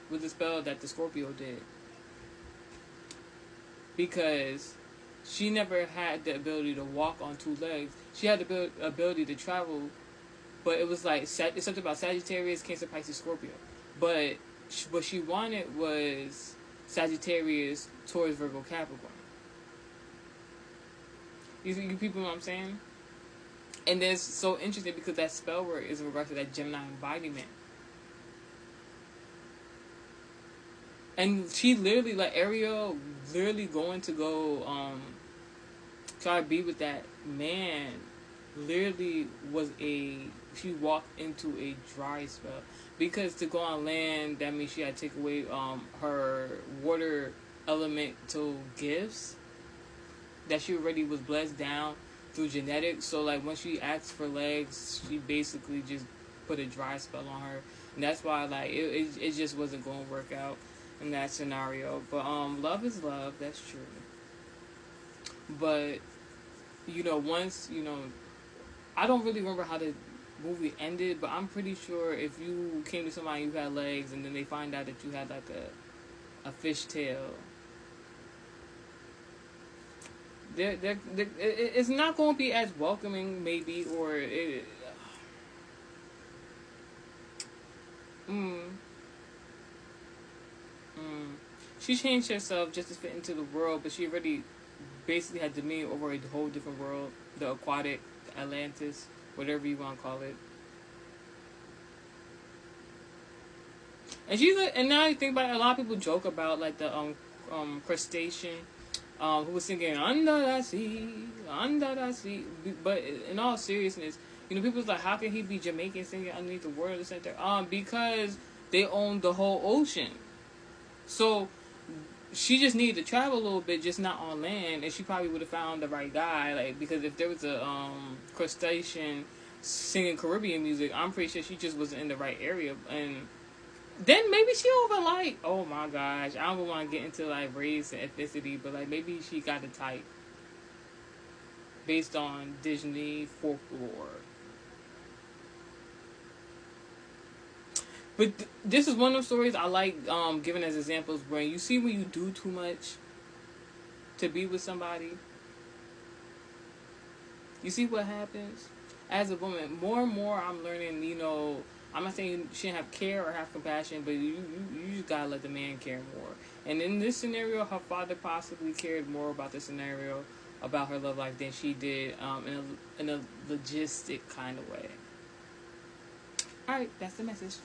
with the spell that the Scorpio did, because she never had the ability to walk on two legs. She had the ability to travel, but it was like it's something about Sagittarius, Cancer, Pisces, Scorpio. But what she wanted was Sagittarius, Taurus, Virgo, Capricorn. You people know what I'm saying? And it's so interesting because that spell word is in regards to that Gemini embodiment. And she literally, like Ariel, literally going to go try to be with that man. Literally she walked into a dry spell, because to go on land, that means she had to take away her water elemental gifts that she already was blessed down through genetics. So like when she asked for legs, she basically just put a dry spell on her, and that's why like it just wasn't going to work out in that scenario. But love is love, that's true. But once I don't really remember how the movie ended, but I'm pretty sure if you came to somebody who had legs and then they find out that you had like a fish tail, it's not going to be as welcoming, maybe, or mm, she changed herself just to fit into the world, but she already basically had dominion over a whole different world, the aquatic, the Atlantis, whatever you want to call it. And now you think about it, a lot of people joke about like the crustacean who was singing under the sea. But in all seriousness, people's like, how can he be Jamaican singing underneath the water center? Because they own the whole ocean. So she just needed to travel a little bit, just not on land, and she probably would have found the right guy. Like, because if there was a crustacean singing Caribbean music, I'm pretty sure she just wasn't in the right area. And then maybe she over like, oh my gosh, I don't want to get into like race and ethnicity, but like maybe she got a type based on Disney folklore. But this is one of those stories I like giving as examples, where you see when you do too much to be with somebody, you see what happens. As a woman, more and more I'm learning, I'm not saying you shouldn't have care or have compassion, but you just gotta let the man care more. And in this scenario, her father possibly cared more about the scenario, about her love life, than she did in a logistic kind of way. Alright, that's the message.